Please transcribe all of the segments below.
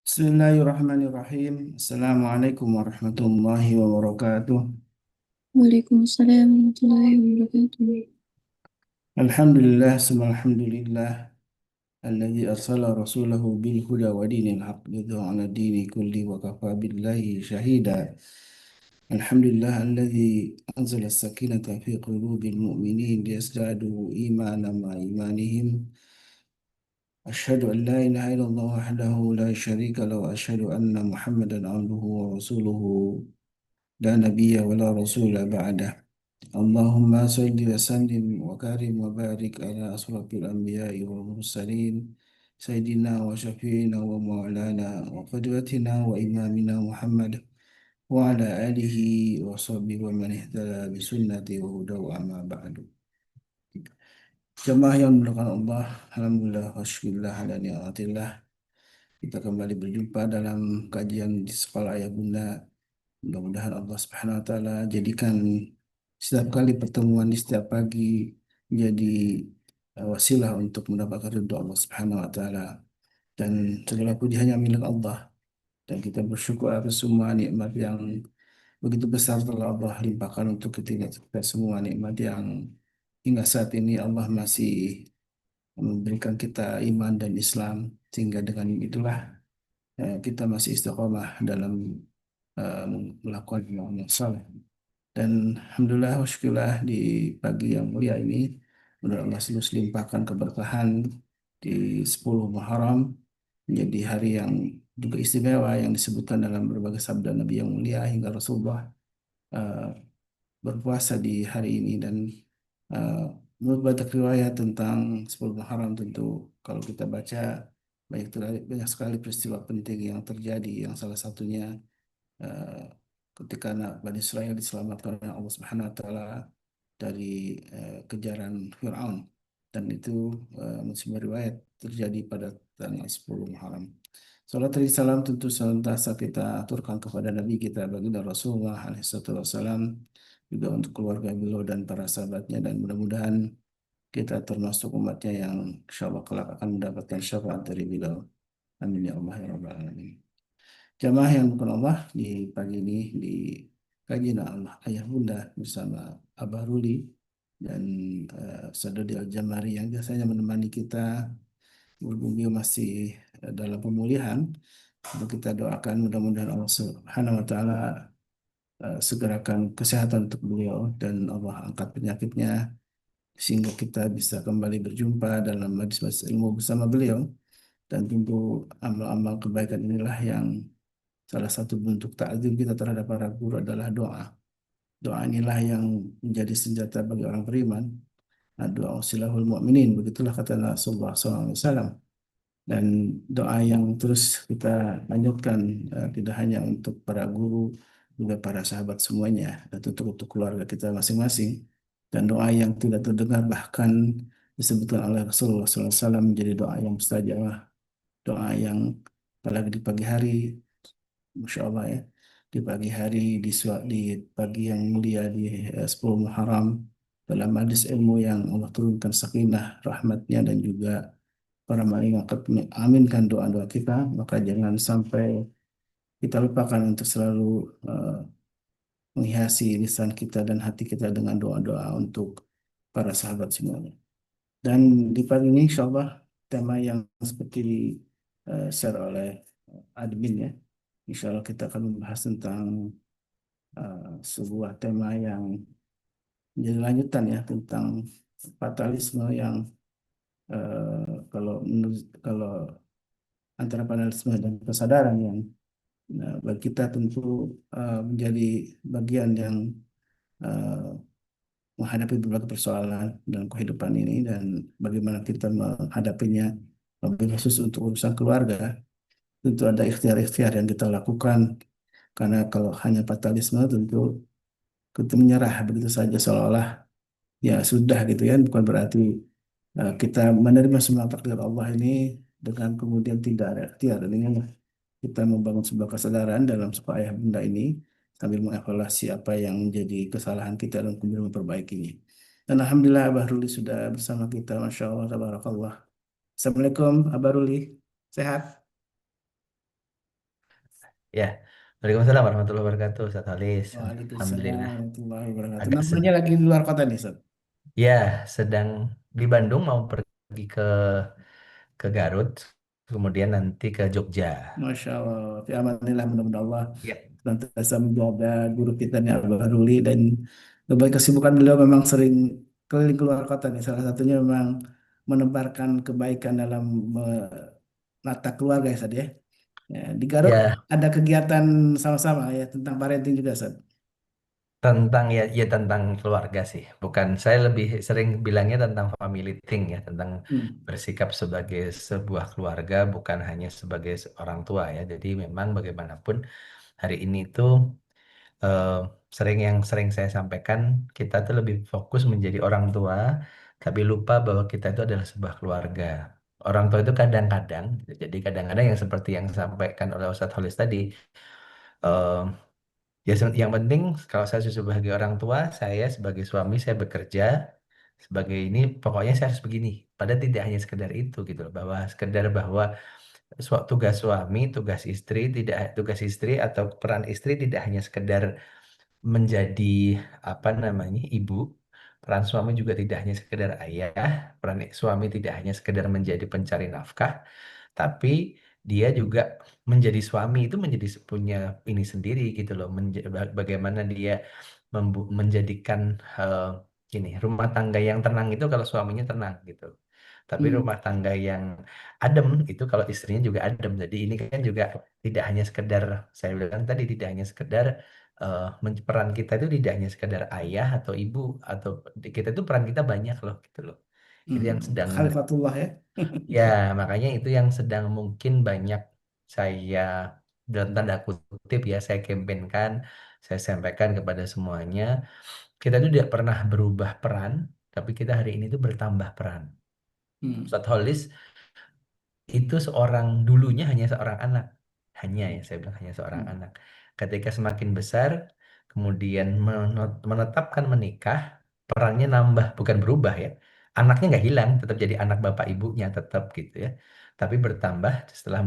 Bismillahirrahmanirrahim. Assalamualaikum warahmatullahi wabarakatuh. Waalaikumsalam warahmatullahi wabarakatuh. Alhamdulillah, summa alhamdulillah. Alladzi arsala rasulahu bil huda wa dinil haq lidha'ala ala dini kulli wa kafa billahi shahida. Alhamdulillah alladzi anzala as-sakinata fi qulubil mu'minin liyazdadu imanan ma imanihim. Asyhadu an la ilaha illallah wahdahu la syarika lahu wa asyhadu anna Muhammadan abduhu wa rasuluhu la nabiyya wa la rasula ba'dah. Allahumma salli wa sallim wa karim wa barik ala asrafil anbiya'i wal mursalin Sayyidina wa syafi'ina wa maulana wa qudwatina wa imamina Muhammad wa ala alihi wa sahbihi wa man ihtada bi sunnati wa hudahu amma ba'du. Jemaah yang dimuliakan Allah, alhamdulillah wa syukurillah ala ni'matillah. Kita kembali berjumpa dalam kajian di sekolah Ayah Bunda. Mudah-mudahan Allah Subhanahu wa taala jadikan setiap kali pertemuan di setiap pagi menjadi wasilah untuk mendapatkan ridho Allah Subhanahu wa taala, dan segala puji hanya milik Allah, dan kita bersyukur atas semua nikmat yang begitu besar telah Allah limpahkan untuk kita semua, nikmat yang hingga saat ini Allah masih memberikan kita iman dan Islam, sehingga dengan itulah kita masih istiqomah dalam eh, melakukan amal yang saleh. Dan alhamdulillah wa syukurillah di pagi yang mulia ini, mudah Allah selalu limpahkan keberkahan di 10 Muharram, menjadi hari yang juga istimewa yang disebutkan dalam berbagai sabda Nabi yang mulia hingga Rasulullah eh, berpuasa di hari ini. Dan eh, menurut banyak riwayat tentang 10 Muharram, tentu kalau kita baca banyak sekali peristiwa penting yang terjadi, yang salah satunya eh, ketika anak Bani Israel diselamatkan oleh Allah Subhanahu wa taala dari kejaran Firaun, dan itu muslim riwayat terjadi pada tanggal 10 Muharram. Salat dan salam tentu senantiasa kita aturkan kepada Nabi kita baginda Rasulullah alaihissalam, juga untuk keluarga beliau dan para sahabatnya, dan mudah-mudahan kita termasuk umatnya yang insya Allah kelak akan mendapatkan syafaat dari beliau. Amin ya Allah ya Rabbal Alamin. Jamaah yang bukan Allah, di pagi ini di kajian Allah Ayah Bunda bersama Abah Ruli dan Sadodi Al-Jamari yang biasanya menemani kita, berhubung beliau masih dalam pemulihan. Untuk kita doakan mudah-mudahan Allah Subhanahu wa taala segerakan kesehatan untuk beliau dan Allah angkat penyakitnya, sehingga kita bisa kembali berjumpa dalam majlis ilmu bersama beliau. Dan tentu amal-amal kebaikan inilah yang salah satu bentuk takzim kita terhadap para guru adalah doa. Doa inilah yang menjadi senjata bagi orang beriman. Nah, doa silahul mu'minin, begitulah kata Rasulullah SAW. Dan doa yang terus kita lanjutkan, tidak hanya untuk para guru, juga para sahabat semuanya, dan tentu untuk keluarga kita masing-masing. Dan doa yang tidak terdengar bahkan disebutkan oleh Rasulullah SAW menjadi doa yang mustajab, doa yang apalagi di pagi hari, Masya Allah ya, di pagi hari, di pagi yang mulia di 10 Muharram, dalam majlis ilmu yang Allah turunkan sakinah, rahmatnya, dan juga para malaikat mengaminkan doa-doa kita, maka jangan sampai kita lupakan untuk selalu eh, menghiasi lisan kita dan hati kita dengan doa-doa untuk para sahabat semuanya. Dan di pagi ini insya Allah tema yang seperti di share oleh admin ya, insya Allah kita akan membahas tentang sebuah tema yang menjadi lanjutan ya, tentang fatalisme yang kalau antara fatalisme dan kesadaran yang bagi kita tentu menjadi bagian yang eh, menghadapi berbagai persoalan dalam kehidupan ini, dan bagaimana kita menghadapinya, lebih khusus untuk urusan keluarga. Tentu ada ikhtiar-ikhtiar yang kita lakukan, karena kalau hanya fatalisme tentu kita menyerah begitu saja seolah-olah ya sudah gitu kan, bukan berarti kita menerima semua takdir Allah ini dengan kemudian tidak ada ikhtiar. Dan ini kita membangun sebuah kesadaran dalam sebuah ayah bunda ini, sambil mengevaluasi apa yang menjadi kesalahan kita dan kemudian memperbaikinya. Dan Alhamdulillah Abah Ruli sudah bersama kita, Masya Allah, Tabarakallah. Assalamualaikum Abah Ruli, sehat? Ya, Waalaikumsalam warahmatullahi wabarakatuh, Ustaz Halis. Waalaikumsalam Alhamdulillah. warahmatullahi wabarakatuh. Agak Namanya lagi di luar kota nih, Ustaz. ya, sedang di Bandung mau pergi ke Garut, kemudian nanti ke Jogja. Masya Allah. Fi amanillah, mudah-mudahan Allah Ya, senantiasa menjaga guru kita nih Abah Ruli, dan berbagai kesibukan beliau memang sering keliling keluar kota nih. Salah satunya memang menebarkan kebaikan dalam menata keluarga ya, Ustaz ya. Ya, di Garut ya ada kegiatan sama-sama ya tentang parenting juga, Ustaz. tentang ya tentang keluarga sih. Bukan saya lebih sering bilangnya tentang family thing ya, tentang Hmm. bersikap sebagai sebuah keluarga bukan hanya sebagai orang tua ya. Jadi memang bagaimanapun hari ini tuh eh, yang sering saya sampaikan, kita tuh lebih fokus menjadi orang tua, tapi lupa bahwa kita itu adalah sebuah keluarga. Orang tua itu kadang-kadang, jadi kadang-kadang yang seperti yang disampaikan oleh Ustadz Holis tadi, eh, ya yang penting kalau saya sebagai orang tua, saya sebagai suami, saya bekerja, sebagai ini, pokoknya saya harus begini. Padahal tidak hanya sekedar itu gitu loh, bahwa sekedar bahwa tugas suami, tugas istri atau peran istri tidak hanya sekedar menjadi apa namanya ibu, peran suami juga tidak hanya sekedar ayah, peran suami tidak hanya sekedar menjadi pencari nafkah, tapi dia juga menjadi suami itu menjadi punya ini sendiri gitu loh, bagaimana dia menjadikan eh, ini rumah tangga yang tenang itu kalau suaminya tenang gitu. Tapi Hmm. rumah tangga yang adem itu kalau istrinya juga adem. Jadi ini kan juga tidak hanya sekedar, saya bilang tadi tidak hanya sekedar peran kita itu tidak hanya sekedar ayah atau ibu, atau kita itu peran kita banyak loh gitu loh. Itu yang Hmm. sedang Khalifatullah ya. ya makanya itu yang sedang mungkin banyak saya dalam tanda kutip ya saya kampanyekan, saya sampaikan kepada semuanya. Kita itu tidak pernah berubah peran, tapi kita hari ini tuh bertambah peran. Hmm. Ustadz Holis itu seorang dulunya hanya seorang anak, hanya ya saya bilang hanya seorang Hmm. anak. Ketika semakin besar kemudian menetapkan menikah, perannya nambah bukan berubah ya, anaknya nggak hilang, tetap jadi anak bapak ibunya tetap gitu ya, tapi bertambah setelah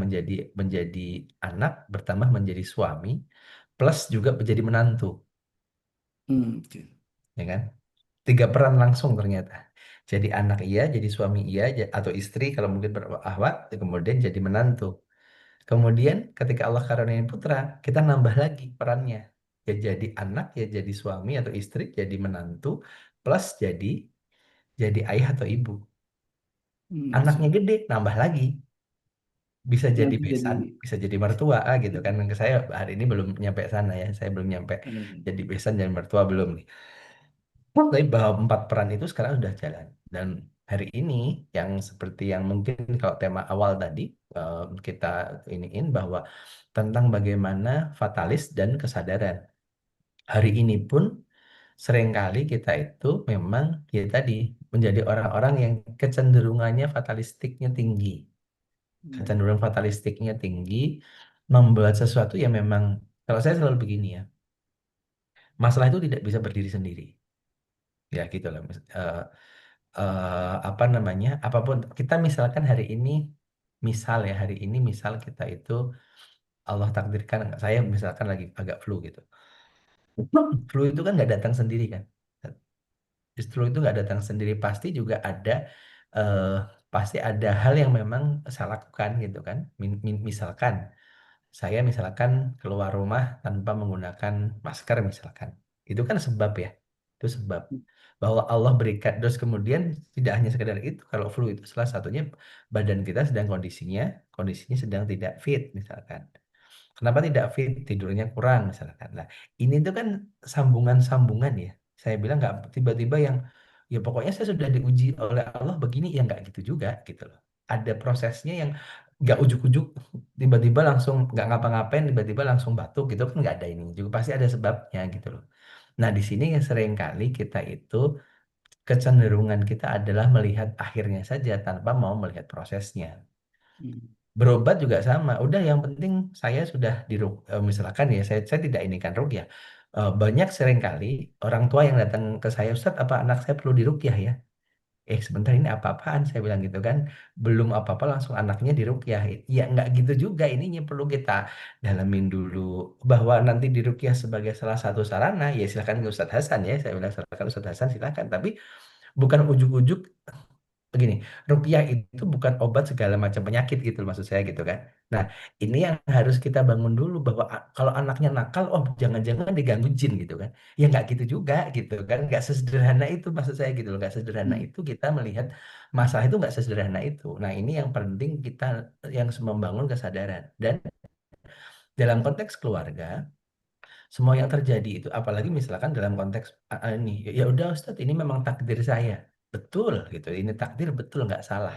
menjadi anak, bertambah menjadi suami, plus juga menjadi menantu, Hmm. Oke. ya kan, tiga peran langsung ternyata. Jadi anak iya, jadi suami iya, atau istri kalau mungkin berahwat, kemudian jadi menantu. Kemudian ketika Allah karuniain putra, kita nambah lagi perannya. Ya jadi anak, ya jadi suami atau istri, jadi menantu, plus jadi ayah atau ibu. Hmm. Anaknya gede, nambah lagi. Bisa jadi Nanti jadi besan, bisa jadi mertua gitu kan. Saya hari ini belum nyampe sana ya, saya belum nyampe jadi besan dan mertua belum nih. Tapi bahwa empat peran itu sekarang sudah jalan. Dan hari ini yang seperti yang mungkin kalau tema awal tadi kita iniin bahwa tentang bagaimana fatalis dan kesadaran. Hari ini pun seringkali kita itu memang ya tadi menjadi orang-orang yang kecenderungannya fatalistiknya tinggi. Kecenderungan fatalistiknya tinggi, membuat sesuatu yang memang, kalau saya selalu begini ya, masalah itu tidak bisa berdiri sendiri. Ya gitu lah. Apa namanya, apapun kita misalkan hari ini, misal ya hari ini misal kita itu Allah takdirkan saya misalkan lagi agak flu gitu. Flu itu kan nggak datang sendiri kan, justru itu nggak datang sendiri, pasti juga ada eh, pasti ada hal yang memang saya lakukan gitu kan. Misalkan saya misalkan keluar rumah tanpa menggunakan masker misalkan, itu kan sebab ya, itu sebab bahwa Allah berikan. Terus kemudian tidak hanya sekedar itu, kalau flu itu salah satunya badan kita sedang kondisinya sedang tidak fit misalkan. Kenapa tidak fit? Tidurnya kurang misalkan. Nah, ini tuh kan sambungan-sambungan ya. Saya bilang nggak tiba-tiba yang ya pokoknya saya sudah diuji oleh Allah begini, ya nggak gitu juga gitu loh. Ada prosesnya yang nggak ujuk-ujuk tiba-tiba langsung nggak ngapa-ngapain tiba-tiba langsung batuk gitu kan, nggak ada, ini juga pasti ada sebabnya gitu loh. Nah, di sini yang sering kali kita itu kecenderungan kita adalah melihat akhirnya saja tanpa mau melihat prosesnya. Hmm. Berobat juga sama. Udah yang penting saya sudah misalkan ya saya tidak ini kan rukyah. Banyak seringkali orang tua yang datang ke saya, Ustadz apa anak saya perlu dirukyah ya? Sebentar ini apa-apaan saya bilang gitu kan, belum apa-apa langsung anaknya diruqyah. Ya nggak gitu juga, ini perlu kita dalamin dulu bahwa nanti diruqyah sebagai salah satu sarana, ya silakan ke Ustadz Hasan ya, saya bilang silakan Ustadz Hasan silakan, tapi bukan ujuk-ujuk begini, rupiah itu bukan obat segala macam penyakit gitu maksud saya gitu kan. Nah, ini yang harus kita bangun dulu bahwa kalau anaknya nakal, oh jangan-jangan diganggu jin gitu kan. Ya nggak gitu juga gitu kan, nggak sesederhana itu maksud saya gitu loh, nggak sederhana itu kita melihat masalah itu nggak sesederhana itu. Nah, ini yang penting kita yang membangun kesadaran dan dalam konteks keluarga semua yang terjadi itu apalagi misalkan dalam konteks ini ya udah Ustadz ini memang takdir saya betul gitu ini takdir betul nggak salah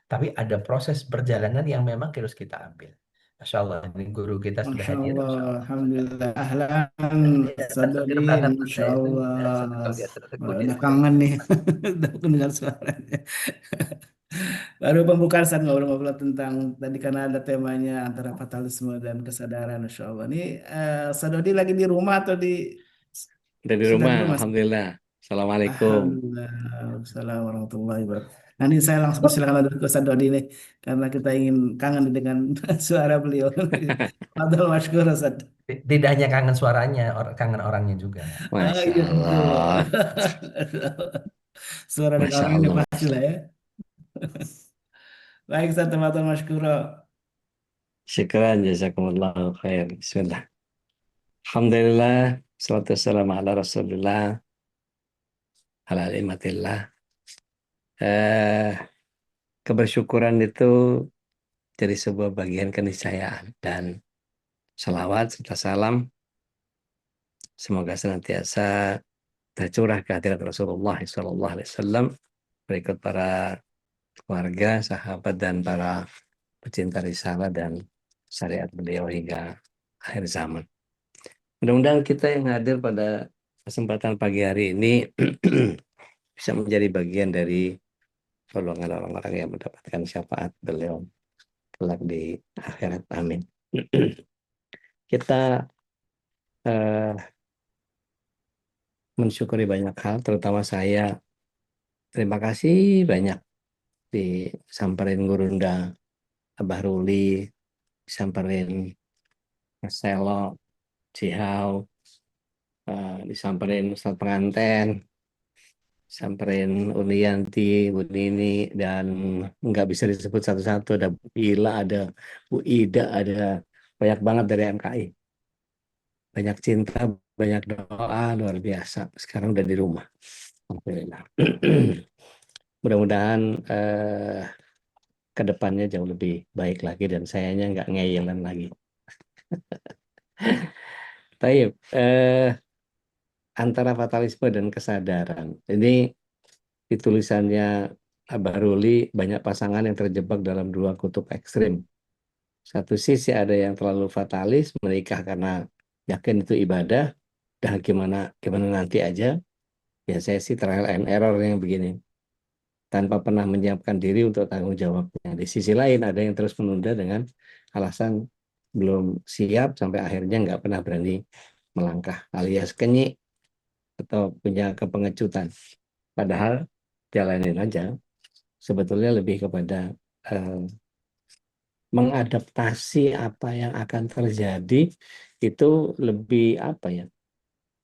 tapi ada proses perjalanan yang memang harus kita ambil. Masya Allah ini guru kita sudah Masya hadir Allah, Masya Allah. Alhamdulillah, ahlan, Ya, kan seger Sadodin, banget Masya saya itu Allah. ya, senang kalau dia tertegun Udah ini. kangen nih, udah mendengar suaranya. Baru pembukaan saat ngobrol-ngobrol tentang tadi karena ada temanya antara fatalisme dan kesadaran, Masya Allah. Ini Sadodi lagi di rumah atau Dari sudah rumah, di rumah? Alhamdulillah. Assalamualaikum. Alhamdulillah. Assalamualaikum warahmatullahi wabarakatuh. Nah, ini saya langsung persilakan ada ke Ustaz Dodi nih karena kita ingin kangen dengan suara beliau. Fadal Mashkur Ustaz. Tidak hanya kangen suaranya kangen orangnya juga. Ah, Masya iya betul. Allah. Suara dan Masya orangnya Allah. pasti lah ya. Baik Ustaz, Fadal Mashkur. Syukran, jazakumullah khair. Bismillah. Alhamdulillah. Salatu wassalamu ala Rasulillah. Ala alimatillah. Eh, kebersyukuran itu jadi sebuah bagian keniscayaan. Dan salawat serta salam semoga senantiasa tercurah ke hadirat Rasulullah SAW berikut para keluarga, sahabat, dan para pecinta risalah dan syariat beliau hingga akhir zaman. Mudah-mudahan kita yang hadir pada kesempatan pagi hari ini bisa menjadi bagian dari golongan orang-orang yang mendapatkan syafaat beliau kelak di akhirat. Amin. Kita mensyukuri banyak hal, terutama saya. Terima kasih banyak disamperin Gurunda, Abah Ruli, disamperin Mas Selo, Cihau, disamperin Ustadz Penganten, samperin Unianti, Bu Nini, dan nggak bisa disebut satu-satu. Ada Bu Ila, ada Bu Ida, ada banyak banget dari MKI. Banyak cinta, banyak doa, luar biasa. Sekarang udah di rumah. Alhamdulillah. Mudah-mudahan ke depannya jauh lebih baik lagi dan sayanya nggak ngeyelan lagi. Taib, antara fatalisme dan kesadaran. Ini di tulisannya Abah Ruli banyak pasangan yang terjebak dalam dua kutub ekstrim. Satu sisi ada yang terlalu fatalis, menikah karena yakin itu ibadah, dah gimana gimana nanti aja. Ya saya sih trial and error yang begini, tanpa pernah menyiapkan diri untuk tanggung jawabnya. Di sisi lain ada yang terus menunda dengan alasan belum siap sampai akhirnya nggak pernah berani melangkah alias kenyik atau punya kepengecutan. Padahal jalanin aja. Sebetulnya lebih kepada mengadaptasi apa yang akan terjadi itu lebih apa ya,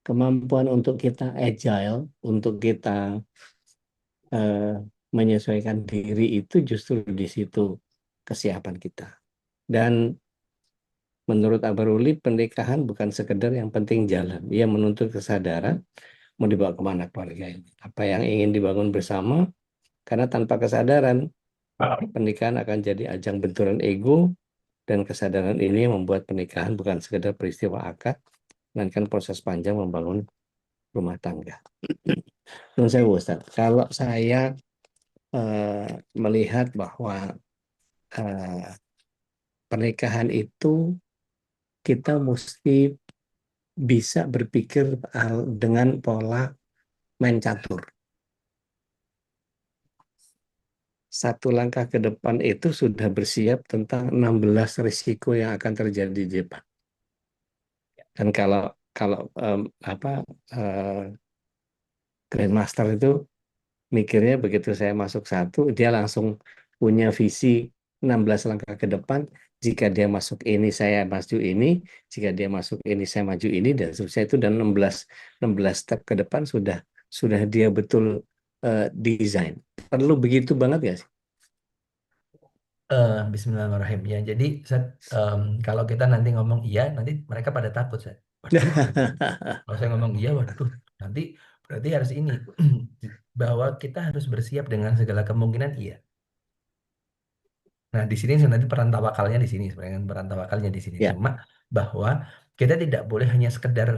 kemampuan untuk kita agile, untuk kita menyesuaikan diri itu justru di situ kesiapan kita. Dan menurut Abaruli pernikahan bukan sekedar yang penting jalan, ia menuntut kesadaran mau dibawa kemana keluarga ini, apa yang ingin dibangun bersama, karena tanpa kesadaran pernikahan akan jadi ajang benturan ego. Dan kesadaran ini membuat pernikahan bukan sekedar peristiwa akad, melainkan proses panjang membangun rumah tangga. Menurut saya, Ustaz, kalau saya melihat bahwa pernikahan itu kita mesti bisa berpikir dengan pola main catur. Satu langkah ke depan itu sudah bersiap tentang 16 risiko yang akan terjadi di depan. Dan kalau Grandmaster itu mikirnya begitu saya masuk satu, dia langsung punya visi 16 langkah ke depan. Jika dia masuk ini, saya maju ini. Jika dia masuk ini, saya maju ini. Dan seterusnya itu, dan 16 step ke depan sudah dia betul desain. Perlu begitu banget gak sih? Bismillahirrahmanirrahim. Ya, jadi kalau kita nanti ngomong iya, nanti mereka pada takut, Seth. Waduh, kalau saya ngomong iya, waduh, nanti berarti harus ini bahwa kita harus bersiap dengan segala kemungkinan iya. Nah, di sini nanti peran tawakalnya di sini, sebenarnya peran tawakalnya di sini. Ya, Cuma bahwa kita tidak boleh hanya sekedar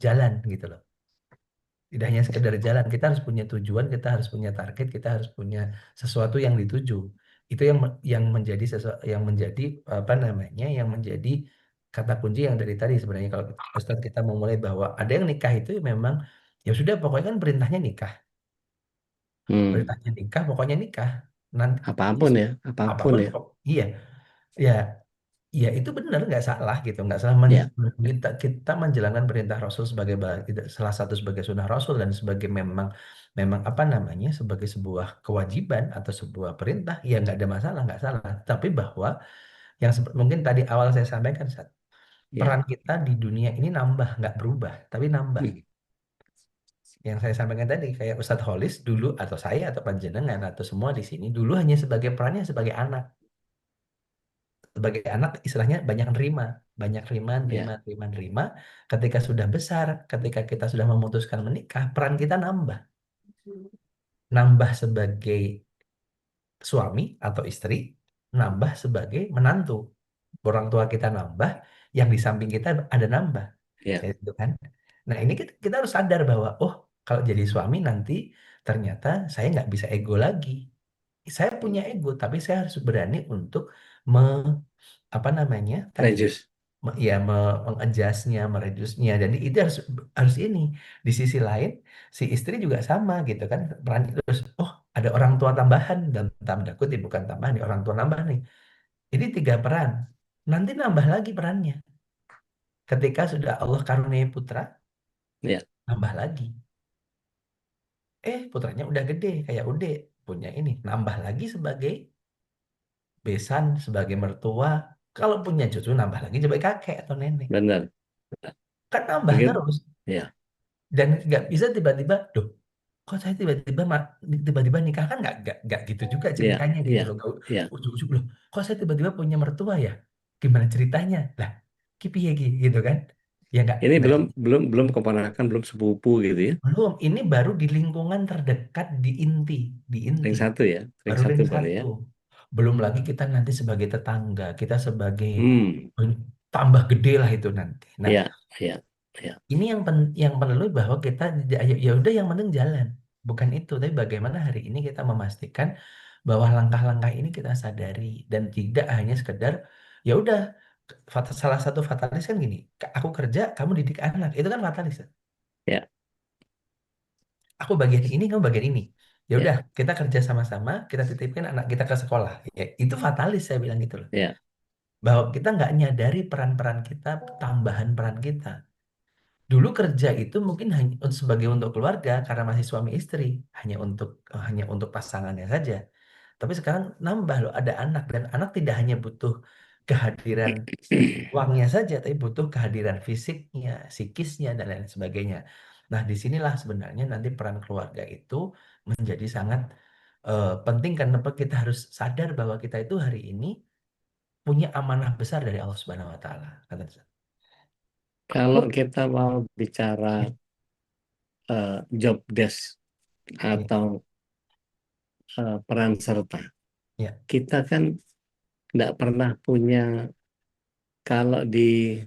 jalan gitu loh. Tidak hanya sekedar jalan, kita harus punya tujuan, kita harus punya target, kita harus punya sesuatu yang dituju. Itu yang menjadi yang menjadi apa namanya, yang menjadi kata kunci yang dari tadi sebenarnya kalau Ustadz kita mau mulai bahwa ada yang nikah itu memang ya sudah pokoknya kan perintahnya nikah, hmm. perintahnya nikah, pokoknya nikah. Nanti Apapun ya, apapun apapun ya. iya, ya. Ya itu benar nggak salah gitu nggak salah Ya, kita menjalankan perintah Rasul sebagai salah satu sebagai sunnah Rasul dan sebagai memang memang apa namanya sebagai sebuah kewajiban atau sebuah perintah ya nggak ada masalah nggak salah tapi bahwa yang mungkin tadi awal saya sampaikan Sat, ya. peran kita di dunia ini nambah nggak berubah tapi nambah Hmm. yang saya sampaikan tadi kayak Ustadz Holis dulu atau saya atau panjenengan atau semua di sini dulu hanya sebagai perannya sebagai anak istilahnya banyak Ya, nerima. Ketika sudah besar, ketika kita sudah memutuskan menikah, peran kita nambah sebagai suami atau istri, nambah sebagai menantu. Orang tua kita nambah, yang di samping kita ada nambah, ya. kayak gitu kan. Nah ini kita harus sadar bahwa, oh kalau jadi suami nanti ternyata saya nggak bisa ego lagi. Saya punya ego, tapi saya harus berani untuk apa namanya tadi Religius. ya mengadjustnya, mereduce-nya. Jadi itu harus harus ini. Di sisi lain, si istri juga sama gitu kan. Peran terus, oh ada orang tua tambahan dan tanda kutip bukan tambahan, nih, orang tua nambah nih. Ini 3 peran. Nanti nambah lagi perannya. Ketika sudah Allah karuniai putra, Ya, nambah lagi. Putranya udah gede, kayak udah punya ini. Nambah lagi sebagai besan, sebagai mertua. Kalau punya cucu, nambah lagi sebagai kakek atau nenek. benar. Kan nambah Begitu. terus. Ya, Dan nggak bisa tiba-tiba loh kok saya tiba-tiba nikah kan nggak gitu juga ya, ceritanya gitu loh ya, nggak ya. ujuk-ujuk loh kok saya tiba-tiba punya mertua ya gimana ceritanya lah kipi ya gitu kan ya Ini nggak belum gitu. belum belum keponakan, belum sepupu gitu ya. Belum ini baru di lingkungan terdekat di inti Ring baru satu ring baru ya. satu belum lagi kita nanti sebagai tetangga kita sebagai Hmm, tambah gede lah itu nanti nah ya, ya, ya, ini yang perlu bahwa kita ya udah yang penting jalan. Bukan itu, tapi bagaimana hari ini kita memastikan bahwa langkah-langkah ini kita sadari dan tidak hanya sekedar ya udah salah satu fatalis kan gini, aku kerja, kamu didik anak. Itu kan fatalis. Ya. ya, Aku bagian ini, kamu bagian ini. Ya ya, udah, kita kerja sama-sama, kita titipkan anak kita ke sekolah. Ya, itu fatalis saya bilang gitu loh. ya. Bahwa kita nggak nyadari peran-peran kita, tambahan peran kita. Dulu kerja itu mungkin hanya sebagai untuk keluarga karena masih suami istri, hanya untuk pasangannya saja. Tapi sekarang nambah loh ada anak dan anak tidak hanya butuh kehadiran uangnya saja, tapi butuh kehadiran fisiknya, psikisnya dan lain sebagainya. Nah, disinilah sebenarnya nanti peran keluarga itu menjadi sangat penting karena kita harus sadar bahwa kita itu hari ini punya amanah besar dari Allah Subhanahu Wa Taala. Kata Ustaz. Kalau kita mau bicara job desk Ya, atau peran serta, ya, kita kan nggak pernah punya. Kalau di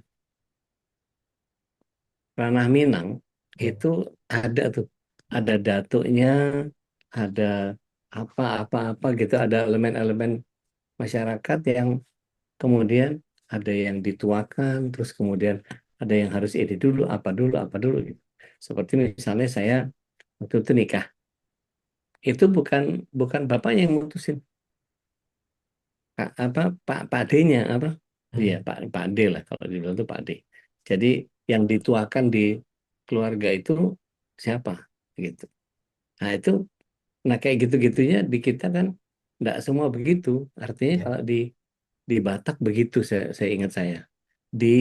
ranah Minang ya. itu ada tuh, ada datuknya, ada apa-apa gitu, ada elemen-elemen masyarakat yang kemudian ada yang dituakan, terus kemudian ada yang harus ini dulu, apa dulu gitu. Seperti misalnya saya waktu itu nikah, itu bukan bukan bapaknya yang mutusin, Pak D-nya apa? Iya, Hmm. Pak D lah kalau dibilang itu Pak D. Jadi yang dituakan di keluarga itu siapa gitu. Nah, itu Nah, kayak gitu-gitunya di kita kan nggak semua begitu. Artinya Ya, kalau di Batak begitu, saya ingat saya. Di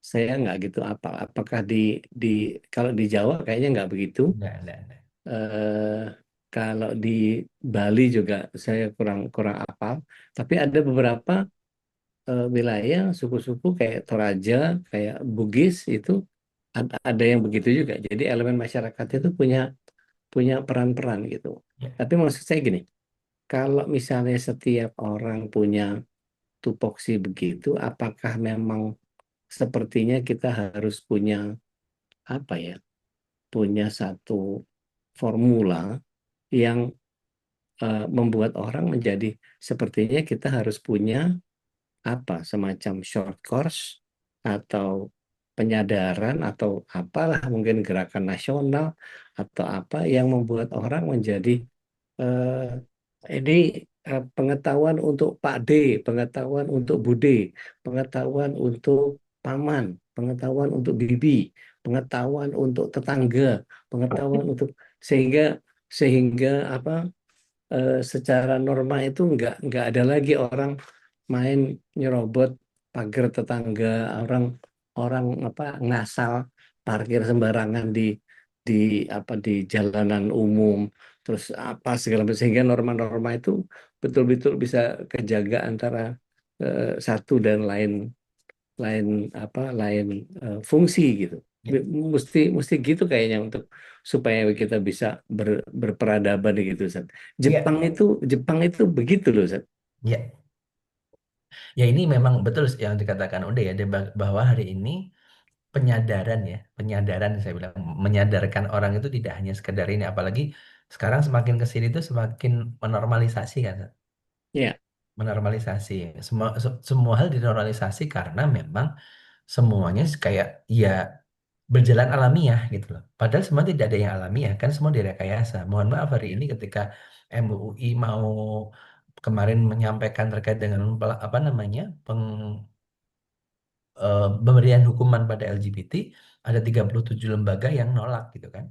saya nggak gitu apa. Apakah di kalau di Jawa kayaknya nggak begitu. enggak. eh, Kalau di Bali juga saya kurang kurang apal. Tapi ada beberapa wilayah suku-suku kayak Toraja, kayak Bugis itu ada yang begitu juga. Jadi elemen masyarakat itu punya punya peran-peran gitu. Ya, Tapi maksud saya gini, kalau misalnya setiap orang punya tupoksi begitu, apakah memang sepertinya kita harus punya apa ya? Punya satu formula yang membuat orang menjadi sepertinya kita harus punya apa semacam short course atau penyadaran atau apalah mungkin gerakan nasional atau apa yang membuat orang menjadi ini pengetahuan untuk Pak D, pengetahuan untuk Bude, pengetahuan untuk paman, pengetahuan untuk bibi, pengetahuan untuk tetangga, pengetahuan untuk sehingga sehingga apa secara norma itu nggak ada lagi orang main nyerobot pagar tetangga, orang orang apa ngasal parkir sembarangan di di jalanan umum, terus apa segala macam sehingga norma-norma itu betul-betul bisa kejaga antara satu dan lain lain lain fungsi gitu. ya, Mesti mesti gitu kayaknya untuk supaya kita bisa berperadaban gitu, Ustaz. ya, Jepang itu begitu loh, Ustaz. ya. Ya ini memang betul yang dikatakan udah ya, bahwa hari ini penyadaran saya bilang menyadarkan orang itu tidak hanya sekedar ini, apalagi sekarang semakin ke sini tuh semakin menormalisasi kan, Ya, menormalisasi semua hal dinormalisasi karena memang semuanya kayak ya berjalan alamiah gitu loh. Padahal semua tidak ada yang alamiah kan, semua direkayasa. Mohon maaf hari ya, ini ketika MUI mau kemarin menyampaikan terkait dengan apa namanya pemberian hukuman pada LGBT, ada 37 lembaga yang nolak gitu kan.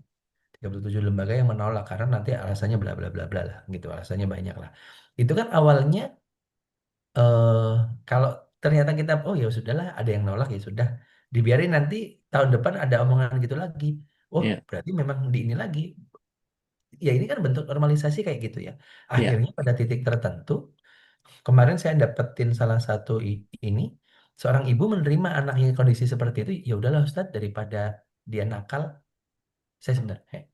37 lembaga yang menolak karena nanti alasannya bla bla bla bla lah gitu, alasannya banyak lah. Itu kan awalnya eh kalau ternyata kita oh ya sudahlah ada yang nolak ya sudah dibiarin nanti tahun depan ada omongan gitu lagi. Oh, ya, berarti memang di ini lagi. Ya ini kan bentuk normalisasi kayak gitu ya. ya, Akhirnya pada titik tertentu, kemarin saya dapetin salah satu ini, seorang ibu menerima anaknya kondisi seperti itu, ya udahlah Ustadz, daripada dia nakal, saya sebenarnya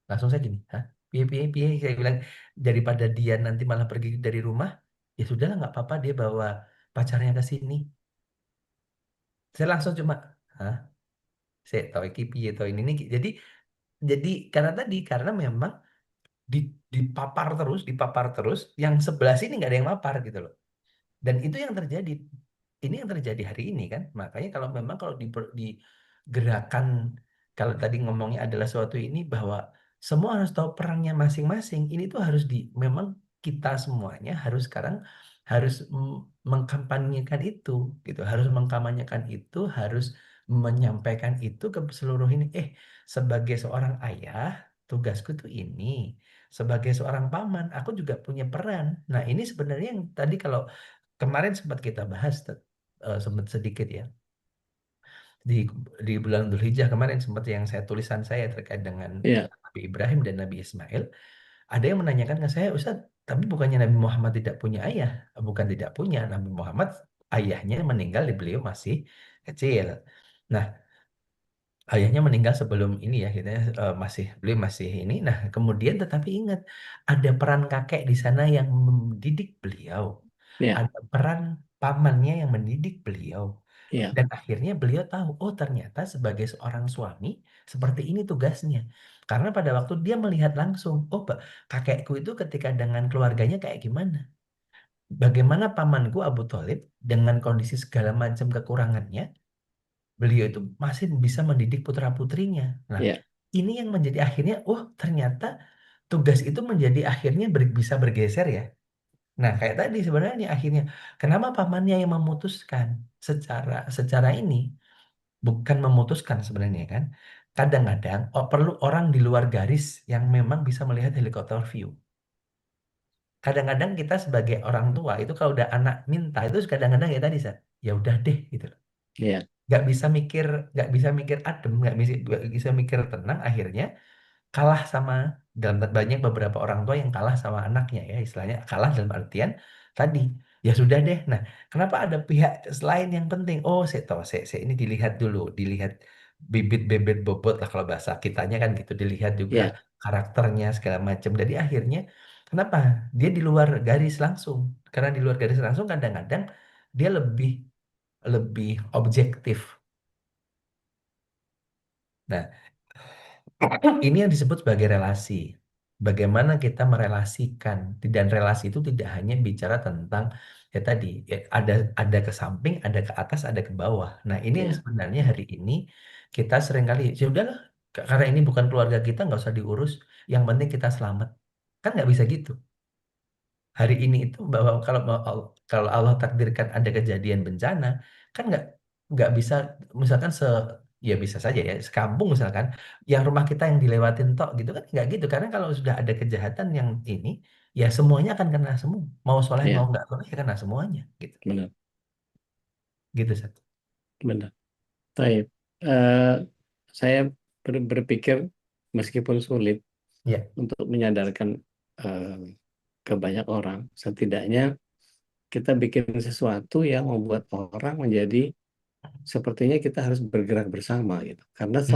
langsung saya gini, hah? Piye, piye, piye, saya bilang, daripada dia nanti malah pergi dari rumah, ya sudahlah nggak apa-apa dia bawa pacarnya ke sini. Saya langsung cuma, hah? Saya tahu iki piye tahu ini nih. Jadi karena memang di, dipapar terus, yang sebelah sini nggak ada yang mapar gitu loh. Dan itu yang terjadi. Ini yang terjadi hari ini kan. Makanya kalau memang kalau di gerakan, kalau tadi ngomongnya adalah suatu ini bahwa semua harus tahu perannya masing-masing. Ini tuh harus memang kita semuanya harus sekarang harus mengkampanyekan itu gitu. Harus mengkampanyekan itu, harus menyampaikan itu ke seluruh ini. Sebagai seorang ayah, tugasku tuh ini. Sebagai seorang paman, aku juga punya peran. Nah, ini sebenarnya yang tadi kalau kemarin sempat kita bahas sempat sedikit ya di di bulan Dzulhijjah kemarin sempat yang tulisan saya terkait dengan ya, Nabi Ibrahim dan Nabi Ismail. Ada yang menanyakan ke saya, Ustaz, tapi bukannya Nabi Muhammad tidak punya ayah? Bukan tidak punya, Nabi Muhammad ayahnya meninggal di beliau masih kecil. Nah, ayahnya meninggal sebelum ini ya, kita beliau masih ini. Nah, kemudian tetapi ingat ada peran kakek di sana yang mendidik beliau, ya, ada peran pamannya yang mendidik beliau, ya, dan akhirnya beliau tahu, oh ternyata sebagai seorang suami seperti ini tugasnya. Karena pada waktu dia melihat langsung, oh kakekku itu ketika dengan keluarganya kayak gimana? Bagaimana pamanku Abu Thalib dengan kondisi segala macam kekurangannya, beliau itu masih bisa mendidik putra-putrinya. Nah, ya, ini yang menjadi akhirnya, oh ternyata tugas itu menjadi akhirnya bisa bergeser ya. Nah, kayak tadi sebenarnya nih akhirnya, kenapa pamannya yang memutuskan secara secara ini, bukan memutuskan sebenarnya kan, kadang-kadang perlu orang di luar garis yang memang bisa melihat helikopter view. Kadang-kadang kita sebagai orang tua itu kalau udah anak minta itu kadang-kadang ya tadi ya udah deh gitu loh. Iya, Nggak bisa mikir, nggak bisa mikir adem, nggak bisa mikir tenang, akhirnya kalah sama dalam banyak beberapa orang tua yang kalah sama anaknya ya, istilahnya kalah dalam artian tadi ya sudah deh. Nah, kenapa ada pihak selain yang penting? Oh, saya tahu, saya ini dilihat dulu, dilihat bibit bebet bobot lah kalau bahasa kitanya kan gitu, dilihat juga iya, karakternya segala macam. Jadi akhirnya kenapa dia di luar garis langsung? Karena di luar garis langsung kadang-kadang dia lebih lebih objektif. Nah, ini yang disebut sebagai relasi. Bagaimana kita merelasikan, dan relasi itu tidak hanya bicara tentang ya tadi ya, ada ke samping, ada ke atas, ada ke bawah. Nah, ini yang iya, sebenarnya hari ini kita seringkali ya udahlah, karena ini bukan keluarga kita nggak usah diurus. Yang penting kita selamat, kan nggak bisa gitu. Hari ini itu bahwa kalau Allah takdirkan ada kejadian bencana, kan nggak bisa misalkan ya bisa saja ya sekampung misalkan yang rumah kita yang dilewatin tok gitu kan nggak gitu, karena kalau sudah ada kejahatan yang ini ya semuanya akan kena semua, mau soleh mau iya, nggak soleh ya kena semuanya gitu benar, gitu satu. benar. Baik. Eh, saya berpikir meskipun sulit Ya, untuk menyadarkan eh, ke banyak orang, setidaknya kita bikin sesuatu yang membuat orang menjadi sepertinya kita harus bergerak bersama gitu. Karena mm,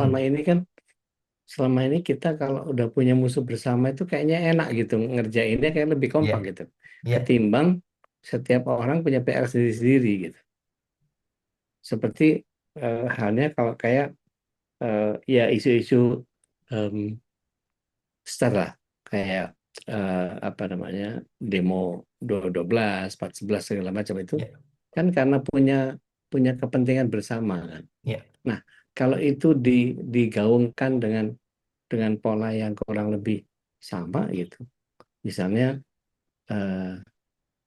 selama ini kita kalau udah punya musuh bersama itu kayaknya enak gitu ngerjainnya kayak lebih kompak ya, gitu. ya, Ketimbang setiap orang punya PR sendiri-sendiri gitu. Seperti halnya kalau kayak ya isu-isu em, besar lah kayak apa namanya demo 212, 411 segala macam itu ya, kan karena punya punya kepentingan bersama kan. ya, Nah, kalau itu digaungkan dengan pola yang kurang lebih sama gitu. Misalnya eh,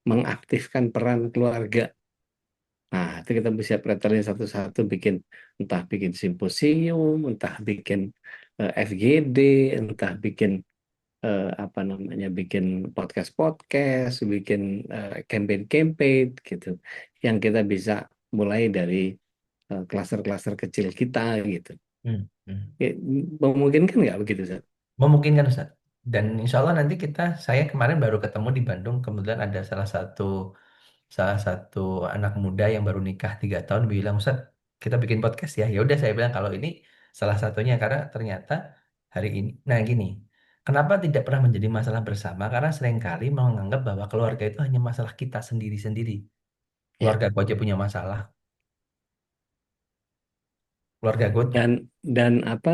mengaktifkan peran keluarga. Nah, itu kita bisa pretelin satu-satu entah bikin simposium, entah bikin FGD, entah bikin apa namanya, bikin podcast-podcast, bikin campaign-campaign gitu. Yang kita bisa mulai dari klaster-klaster kecil kita gitu. mm. Ya, memungkinkan nggak begitu, Zat? Memungkinkan Ustaz. Dan insya Allah nanti saya kemarin baru ketemu di Bandung, kemudian ada salah satu anak muda yang baru nikah 3 tahun bilang, Ustaz, kita bikin podcast ya. Ya udah saya bilang kalau ini salah satunya karena ternyata hari ini. Nah gini, kenapa tidak pernah menjadi masalah bersama? Karena seringkali menganggap bahwa keluarga itu hanya masalah kita sendiri-sendiri. Ya. Keluarga gue aja punya masalah. Keluarga gue, Dan apa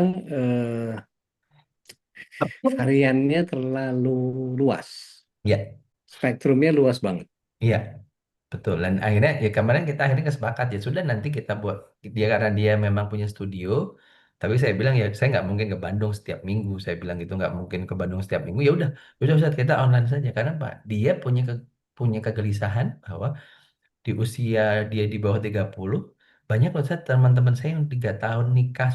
variannya terlalu luas. ya, Spektrumnya luas banget. iya. Betul, dan akhirnya ya kemarin kita akhirnya kesepakat ya sudah nanti kita buat dia karena dia memang punya studio, tapi saya bilang ya saya nggak mungkin ke Bandung setiap minggu, saya bilang gitu nggak mungkin ke Bandung setiap minggu, ya udah Ustaz, kita online saja karena Pak dia punya kegelisahan bahwa di usia dia di bawah 30 banyak loh Ustaz, teman-teman saya yang 3 tahun nikah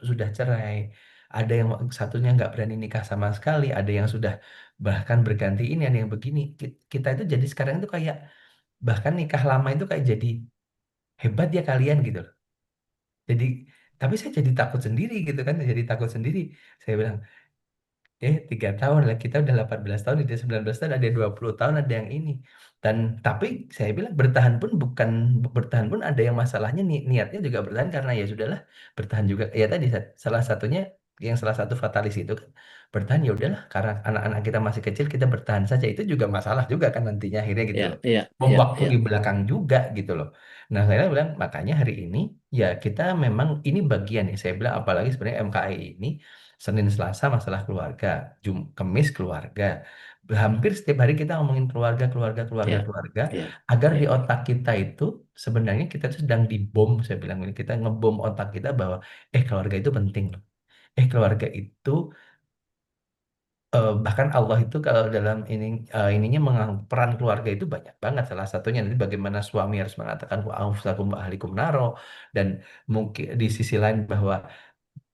sudah cerai, ada yang satunya nggak berani nikah sama sekali, ada yang sudah bahkan berganti ini, ada yang begini. Kita itu jadi sekarang itu kayak bahkan nikah lama itu kayak jadi hebat ya kalian gitu loh. Jadi tapi saya jadi takut sendiri gitu kan, jadi takut sendiri. Saya bilang, 3 tahun lah, kita udah 18 tahun, dia 19 tahun, ada 20 tahun, ada yang ini. Dan tapi saya bilang bertahan pun ada yang masalahnya niatnya juga bertahan karena ya sudahlah bertahan juga. Ya tadi salah satunya yang salah satu fatalis itu kan bertahan ya udahlah karena anak-anak kita masih kecil kita bertahan saja, itu juga masalah juga kan nantinya akhirnya gitu Ya, loh. ya, Bom ya, waktu di ya, belakang juga gitu loh. Nah saya bilang makanya hari ini ya kita memang ini bagian ya saya bilang apalagi sebenarnya MKI ini Senin Selasa masalah keluarga, Kemis keluarga. Hampir setiap hari kita ngomongin keluarga, keluarga, keluarga, ya, keluarga, ya, agar di ya, otak kita itu sebenarnya kita tuh sedang dibom, saya bilang ini kita ngebom otak kita bahwa keluarga itu penting loh. Keluarga itu bahkan Allah itu kalau dalam ininya peran keluarga itu banyak banget. Salah satunya nanti bagaimana suami harus mengatakan wa anfusakum wa ahlikum naro, dan mungkin di sisi lain bahwa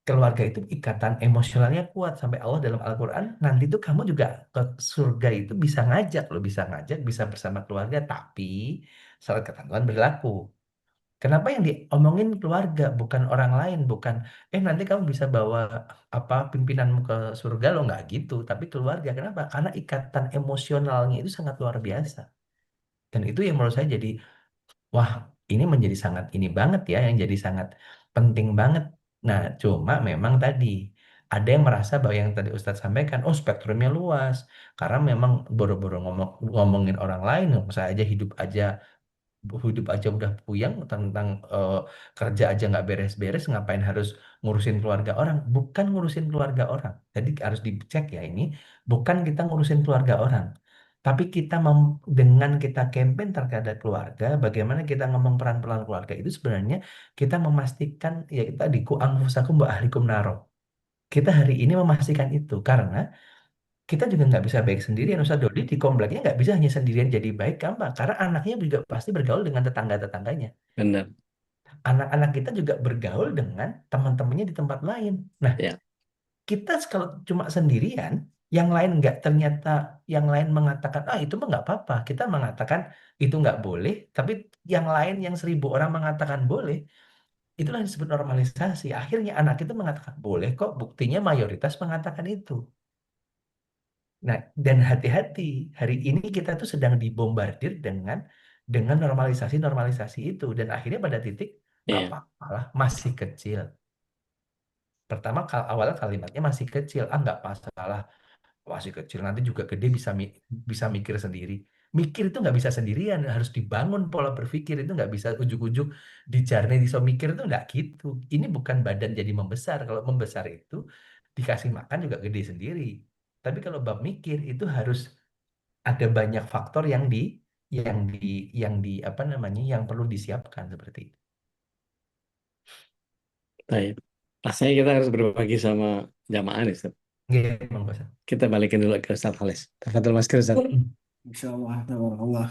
keluarga itu ikatan emosionalnya kuat sampai Allah dalam Al-Quran nanti tuh kamu juga ke surga itu bisa ngajak loh, bisa ngajak, bisa bersama keluarga, tapi syarat ketentuan berlaku. Kenapa yang diomongin keluarga, bukan orang lain, bukan nanti kamu bisa bawa apa pimpinanmu ke surga lo, nggak gitu, tapi keluarga. Kenapa? Karena ikatan emosionalnya itu sangat luar biasa. Dan itu yang menurut saya jadi, wah, ini menjadi sangat ini banget ya, yang jadi sangat penting banget. Nah, cuma memang tadi ada yang merasa bahwa yang tadi Ustadz sampaikan, oh spektrumnya luas, karena memang boro-boro ngomongin orang lain, saya aja hidup aja udah puyeng tentang kerja aja nggak beres-beres, ngapain harus ngurusin keluarga orang? Bukan ngurusin keluarga orang. Jadi harus dicek ya, ini bukan kita ngurusin keluarga orang. Tapi kita dengan kita campaign terhadap keluarga, bagaimana kita ngomong peran-peran keluarga itu sebenarnya kita memastikan ya kita di ku anfusakum wa ahlikum naro. Kita hari ini memastikan itu karena kita juga nggak bisa baik sendirian. Ustaz Dodi di kompleknya nggak bisa hanya sendirian jadi baik, gampang. Karena anaknya juga pasti bergaul dengan tetangga-tetangganya. Benar. Anak-anak kita juga bergaul dengan teman-temannya di tempat lain. Nah, Ya, kita kalau cuma sendirian, yang lain nggak, ternyata yang lain mengatakan, itu mah nggak apa-apa. Kita mengatakan itu nggak boleh, tapi yang lain yang 1.000 orang mengatakan boleh, itulah yang disebut normalisasi. Akhirnya anak itu mengatakan boleh kok, buktinya mayoritas mengatakan itu. Nah, dan hati-hati, hari ini kita tuh sedang dibombardir dengan normalisasi-normalisasi itu. Dan akhirnya pada titik, nggak iya. apa-apa lah, masih kecil. Pertama, awalnya kalimatnya masih kecil. Nggak masalah, masih kecil, nanti juga gede bisa mikir sendiri. Mikir itu nggak bisa sendirian, harus dibangun pola berpikir, itu nggak bisa ujuk-ujuk dijarne iso mikir, itu nggak gitu. Ini bukan badan jadi membesar. Kalau membesar itu dikasih makan juga gede sendiri. Tapi kalau bab mikir itu harus ada banyak faktor yang di apa namanya yang perlu disiapkan seperti itu. Baik. Rasanya kita harus berbagi sama jamaah nih, Ustaz. Nggih, Bang Kosa. Kita balikin dulu ke Ustaz Halis. Tafadhol Mas Ustaz. Insya Allah, tabarakallah.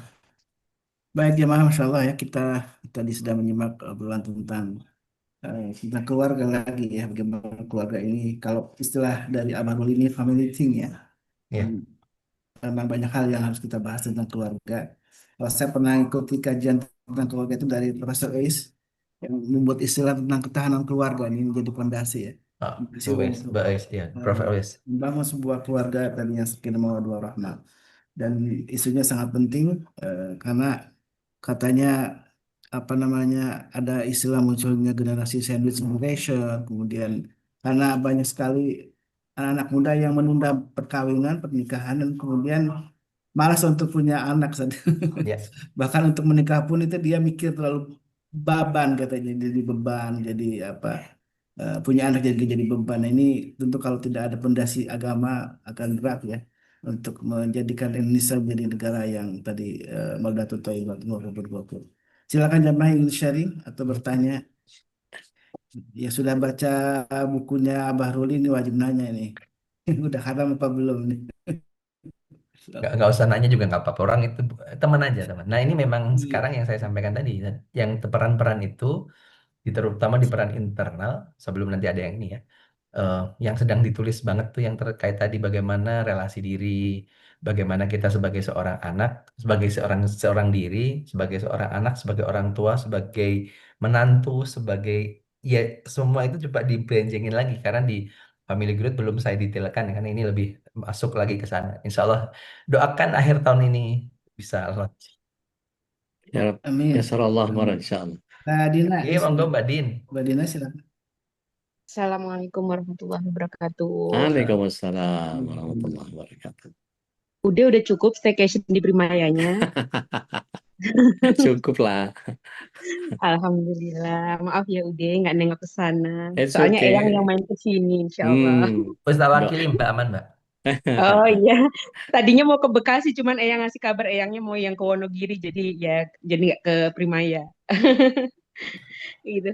Baik jemaah, Masya Allah ya, kita tadi sudah menyimak obrolan tentang keluarga lagi ya, bagaimana keluarga ini, kalau istilah dari Abah Rul ini family thing ya. Ya. Memang banyak hal yang harus kita bahas tentang keluarga. Kalau saya pernah ikuti kajian tentang keluarga itu dari Profesor Eis yang membuat istilah tentang ketahanan keluarga ini menjadi fondasi ya. Fondasi untuk Wes, ya, Prophet Wes. membangun sebuah keluarga tadinya sakinah mawaddah warahmah. Dan isunya sangat penting karena katanya apa namanya ada istilah munculnya generasi sandwich generation, kemudian karena banyak sekali anak-anak muda yang menunda perkawinan, pernikahan, dan kemudian malas untuk punya anak. Ya. Bahkan untuk menikah pun itu dia mikir terlalu beban, katanya jadi beban, jadi apa, punya anak jadi beban. Nah, ini tentu kalau tidak ada pondasi agama akan berat ya untuk menjadikan Indonesia menjadi negara yang tadi Moldatul Thayyibah Ghafurur. Silakan jamaah yang ingin sharing atau bertanya. Ya sudah baca bukunya Abah Ruli ini wajib nanya ini. Udah hatam apa belum nih? Nggak usah nanya juga nggak apa-apa, orang itu teman aja, teman. Nah, ini memang Iya. sekarang yang saya sampaikan tadi, yang peran-peran itu terutama di peran internal, sebelum nanti ada yang ini ya, yang sedang ditulis banget tuh yang terkait tadi bagaimana relasi diri, bagaimana kita sebagai seorang anak, sebagai seorang seorang diri, sebagai seorang anak, sebagai orang tua, sebagai menantu, sebagai ya semua itu coba dibelanjengin lagi karena di Family Growth belum saya detailkan karena ini lebih masuk lagi ke sana. Insya Allah doakan akhir tahun ini bisa launch. Ya Rab. Amin. Ya Allah Amin. insyaallah. Kak Dina, Iya, monggo Mbak Din. Mbak Dina silakan. Assalamualaikum warahmatullahi wabarakatuh. Waalaikumsalam warahmatullahi wabarakatuh. Udah cukup staycation di Primayanya. Cukup lah. Alhamdulillah. Maaf ya Ude nggak nengok ke sana. It's Soalnya okay. Eyang yang main ke sini, insya Allah. Wes tak wakili Mbak, aman Mbak. Oh iya, tadinya mau ke Bekasi, cuman Eyang ngasih kabar Eyangnya mau yang ke Wonogiri, jadi nggak ke Primaya. Gitu.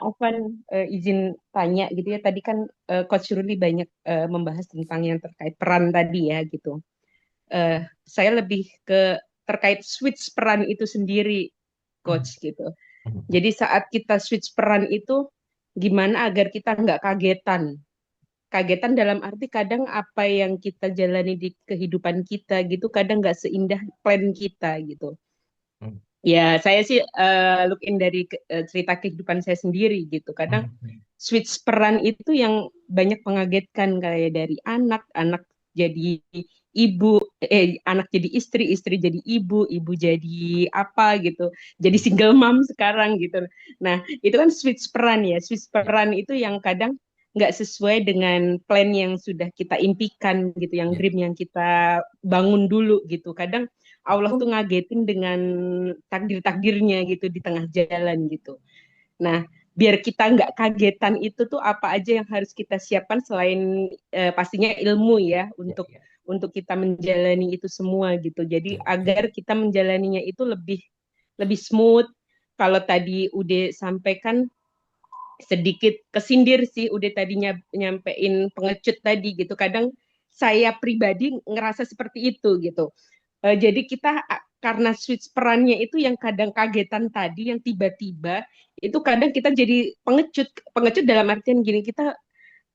Afwan, izin tanya gitu ya. Tadi kan Coach Ruli banyak membahas tentang yang terkait peran tadi ya gitu. Saya lebih ke terkait switch peran itu sendiri, Coach gitu. Jadi saat kita switch peran itu, gimana agar kita nggak kagetan. Kagetan dalam arti kadang apa yang kita jalani di kehidupan kita gitu kadang nggak seindah plan kita gitu. Hmm. Ya, saya sih look in dari cerita kehidupan saya sendiri gitu. Kadang Hmm. switch peran itu yang banyak mengagetkan kayak dari anak jadi ibu, anak jadi istri, istri jadi ibu jadi apa gitu, jadi single mom sekarang gitu. Nah, itu kan switch peran ya, switch Ya, peran itu yang kadang nggak sesuai dengan plan yang sudah kita impikan gitu, yang ya. dream yang kita bangun dulu gitu. Kadang Allah tuh ngagetin dengan takdir-takdirnya gitu di tengah jalan gitu. Nah, biar kita nggak kagetan itu tuh apa aja yang harus kita siapkan selain pastinya ilmu ya Ya, untuk ya. kita menjalani itu semua gitu. Jadi Ya, agar kita menjalaninya itu lebih lebih smooth. Kalau tadi udah sampaikan sedikit kesindir sih udah tadinya nyampein pengecut tadi gitu. Kadang saya pribadi ngerasa seperti itu gitu. Jadi kita karena switch perannya itu yang kadang kagetan tadi, yang tiba-tiba itu kadang kita jadi pengecut, pengecut dalam artian gini kita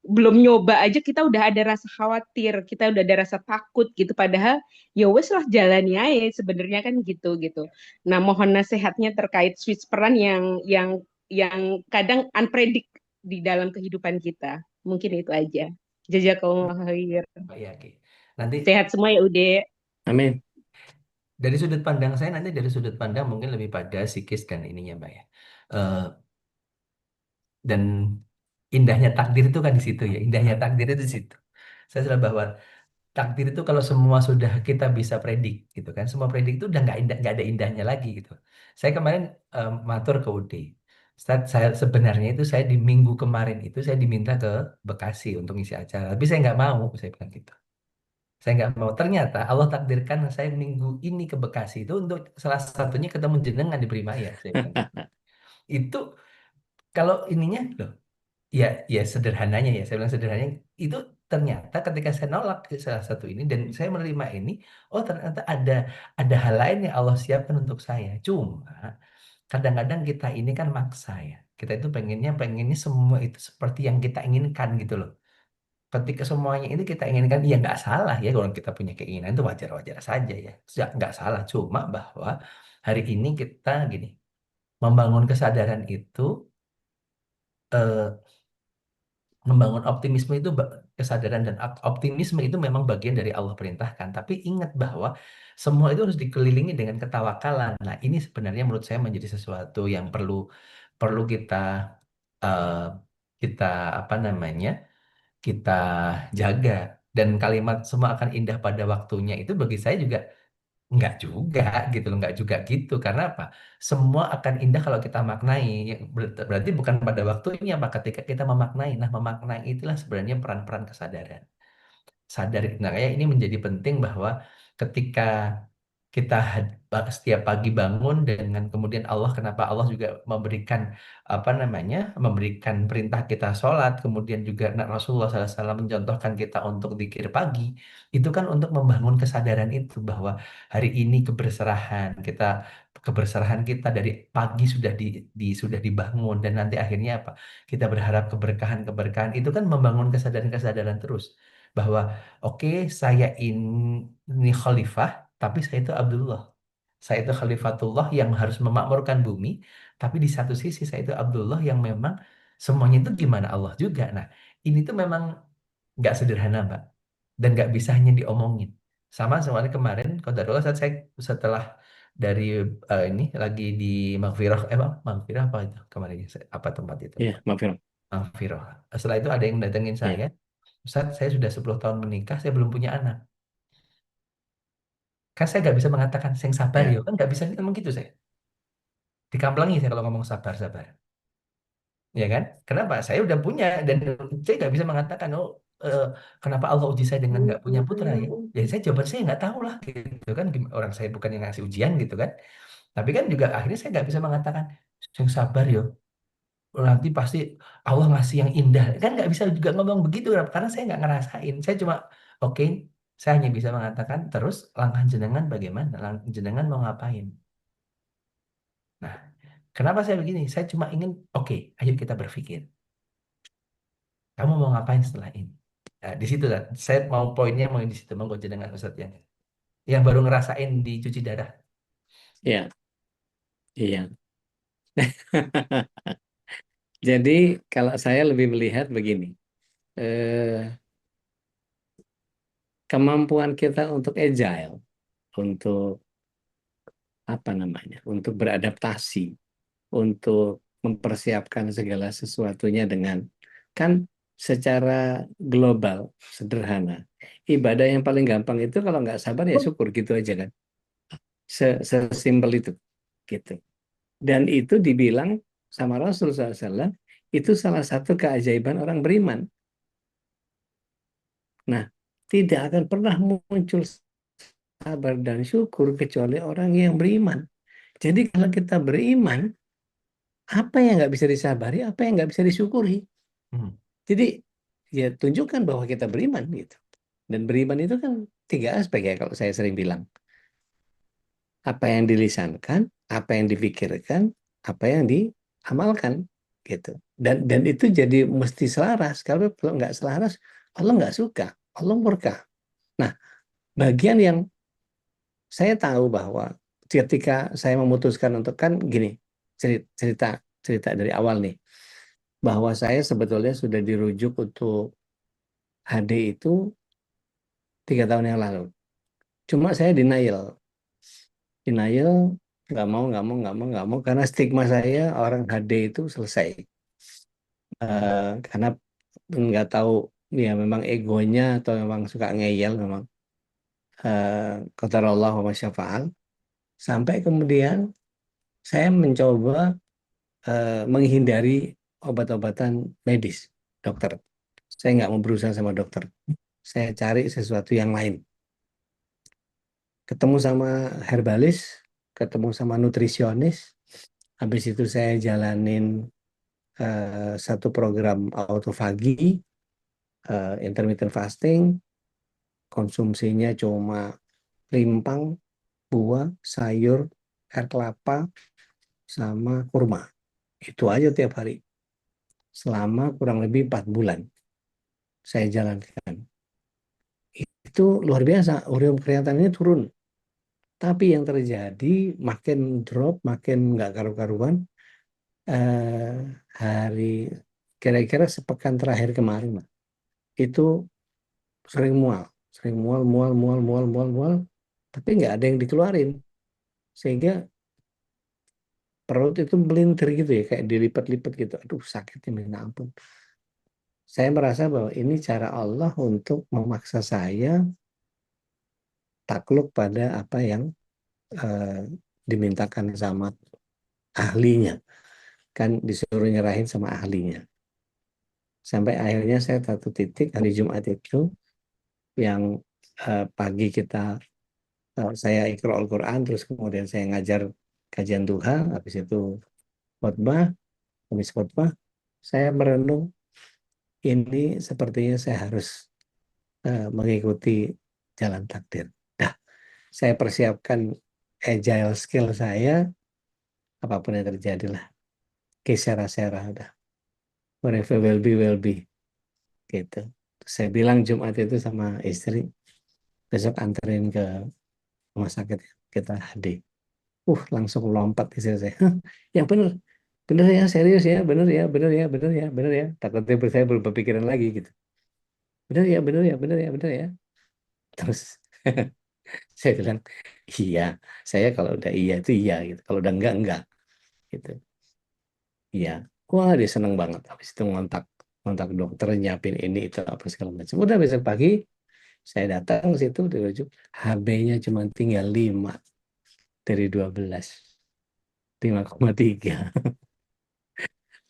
belum nyoba aja kita udah ada rasa khawatir, kita udah ada rasa takut gitu. Padahal ya wes lah jalani aja sebenarnya kan gitu gitu. Nah mohon nasihatnya terkait switch peran yang kadang unpredict di dalam kehidupan kita. Mungkin itu aja. Jazakallah khair. Mbak Yaki. Nanti Sehat semua ya Ude. Amin. dari sudut pandang saya, nanti dari sudut pandang mungkin lebih pada psikis dan ininya, Mbak ya. Eh, dan indahnya takdir itu kan di situ ya. Indahnya takdir itu di situ. Saya sudah bahwa takdir itu kalau semua sudah kita bisa predik gitu kan. Semua predik itu udah nggak indah, nggak ada indahnya lagi gitu. Saya kemarin matur ke UD. Ustaz, saya sebenarnya itu saya di minggu kemarin itu saya diminta ke Bekasi untuk ngisi acara. Tapi saya nggak mau, saya bilang gitu. Saya nggak mau. Ternyata Allah takdirkan saya minggu ini ke Bekasi itu untuk salah satunya ketemu jenengan di Primaya. Saya bilang gitu. Itu kalau ininya loh, ya, ya sederhananya ya, saya bilang sederhananya itu ternyata ketika saya nolak ke salah satu ini dan saya menerima ini, oh ternyata ada hal lain yang Allah siapkan untuk saya. Cuma kadang-kadang kita ini kan maksa ya. Kita itu pengennya semua itu seperti yang kita inginkan gitu loh. Ketika semuanya ini kita inginkan, ya nggak salah ya kalau kita punya keinginan itu wajar-wajar saja ya. Nggak salah, cuma bahwa hari ini kita gini, membangun kesadaran itu eh, membangun optimisme itu kesadaran dan optimisme itu memang bagian dari Allah perintahkan. Tapi ingat bahwa semua itu harus dikelilingi dengan ketawakalan. Nah, ini sebenarnya menurut saya menjadi sesuatu yang perlu perlu eh, kita apa namanya? Kita jaga. Dan kalimat semua akan indah pada waktunya itu bagi saya juga enggak juga gitu loh, enggak juga gitu. Karena apa? Semua akan indah kalau kita maknai. Berarti bukan pada waktunya, apa ketika kita memaknai. Nah, memaknai itulah sebenarnya peran-peran kesadaran. Sadar. Nah, kayak ini menjadi penting bahwa ketika kita setiap pagi bangun dengan kemudian Allah, kenapa Allah juga memberikan apa namanya, memberikan perintah kita sholat, kemudian juga Rasulullah SAW mencontohkan kita untuk zikir pagi, itu kan untuk membangun kesadaran itu bahwa hari ini keberserahan kita dari pagi sudah dibangun dan nanti akhirnya apa? Kita berharap keberkahan itu kan membangun kesadaran-kesadaran terus bahwa oke, saya ini khalifah, tapi saya itu Abdullah. Saya itu khalifatullah yang harus memakmurkan bumi, tapi di satu sisi saya itu Abdullah yang memang semuanya itu gimana Allah juga. Nah, ini tuh memang nggak sederhana, Mbak. Dan nggak bisa hanya diomongin. Sama semuanya kemarin, qadarullah saat saya setelah dari ini lagi di Maghfirah, Bang, Maghfirah apa itu kemarin? Apa tempat itu? Iya, maaf ya. Maghfirah. Setelah itu ada yang datengin Iya, saya, Ustaz, saya sudah 10 tahun menikah, saya belum punya anak. Kan saya nggak bisa mengatakan sing sabar ya, iya. kan nggak bisa ngomong gitu saya. Dikamplangi saya kalau ngomong sabar sabar, ya kan? Kenapa? Saya udah punya dan saya nggak bisa mengatakan oh eh, kenapa Allah uji saya dengan nggak punya putra ya? Jadi saya jawaban saya nggak tahu lah gitu kan. Orang saya bukan yang ngasih ujian gitu kan. Tapi kan juga akhirnya saya nggak bisa mengatakan sing sabar ya. Nanti pasti Allah ngasih yang indah. Kan nggak bisa juga ngomong begitu karena saya nggak ngerasain. Saya cuma oke, saya hanya bisa mengatakan terus langkah jenengan bagaimana? Jenengan mau ngapain? Nah, kenapa saya begini? Saya cuma ingin, oke, ayo kita berpikir. Kamu mau ngapain setelah ini? Nah, di situ kan, saya mau poinnya mau di situ, monggo dengan Ustadz yang baru ngerasain dicuci darah. Ya, iya. Jadi kalau saya lebih melihat begini, eh, kemampuan kita untuk agile, untuk apa namanya, untuk beradaptasi, untuk mempersiapkan segala sesuatunya dengan kan secara global sederhana. Ibadah yang paling gampang itu kalau nggak sabar ya syukur gitu aja kan. Sesimpel itu gitu. Dan itu dibilang sama Rasul SAW itu salah satu keajaiban orang beriman. Nah, tidak akan pernah muncul sabar dan syukur kecuali orang yang beriman. Jadi kalau kita beriman, apa yang nggak bisa disabari, apa yang nggak bisa disyukuri. Hmm. Jadi ya tunjukkan bahwa kita beriman gitu. Dan beriman itu kan tiga aspek ya kalau saya sering bilang. Apa yang dilisankan, apa yang dipikirkan, apa yang diamalkan gitu. Dan itu jadi mesti selaras. Kalau nggak selaras, Allah nggak suka, Allah murka. Nah, bagian yang saya tahu bahwa ketika saya memutuskan untuk kan gini cerita cerita dari awal nih bahwa saya sebetulnya sudah dirujuk untuk HD itu 3 tahun yang lalu. Cuma saya denial nggak mau karena stigma saya orang HD itu selesai. Karena nggak tahu ya memang egonya atau memang suka ngeyel memang qadarullah wa masyafa'al. Sampai kemudian saya mencoba menghindari obat-obatan medis, dokter. Saya nggak mau berusaha sama dokter. Saya cari sesuatu yang lain. Ketemu sama herbalis, ketemu sama nutrisionis. Habis itu saya jalanin satu program autofagi, intermittent fasting, konsumsinya cuma rimpang, buah, sayur, air kelapa, sama kurma. Itu aja tiap hari. Selama kurang lebih 4 bulan saya jalankan. Itu luar biasa, ureum kreatinnya turun. Tapi yang terjadi makin drop, makin nggak karu-karuan. eh, Hari kira-kira sepekan terakhir kemarin, Pak, itu sering mual, mual, tapi nggak ada yang dikeluarin, sehingga perut itu melintir gitu ya, kayak dilipat-lipat gitu. Aduh, sakitnya minta ampun. Saya merasa bahwa ini cara Allah untuk memaksa saya takluk pada apa yang eh, dimintakan sama ahlinya. Kan disuruh nyerahin sama ahlinya. Sampai akhirnya saya satu titik hari Jumat itu yang pagi saya Iqra Al-Quran, terus kemudian saya ngajar kajian duha, habis itu khotbah, habis khotbah saya merenung ini sepertinya saya harus mengikuti jalan takdir. Dah, saya persiapkan agile skill saya, apapun yang terjadi lah, kesera-sera udah, whatever will be, gitu. Saya bilang Jumat itu sama istri, besok anterin ke rumah sakit kita HD. Langsung lompat istri saya. Yang bener, bener ya, serius ya, bener ya, bener ya, bener ya, bener ya. Takutnya saya belum berpikiran lagi gitu. Bener ya, bener ya, bener ya, bener ya. Terus saya bilang, iya, saya kalau udah iya itu iya gitu. Kalau udah enggak gitu. Iya. Wah, dia seneng banget. Habis itu ngontak ngontak dokter, nyiapin ini itu apa segala macam. Udah besok pagi saya datang ke situ dirujuk. HB-nya cuma tinggal 5 dari 12. 5,3.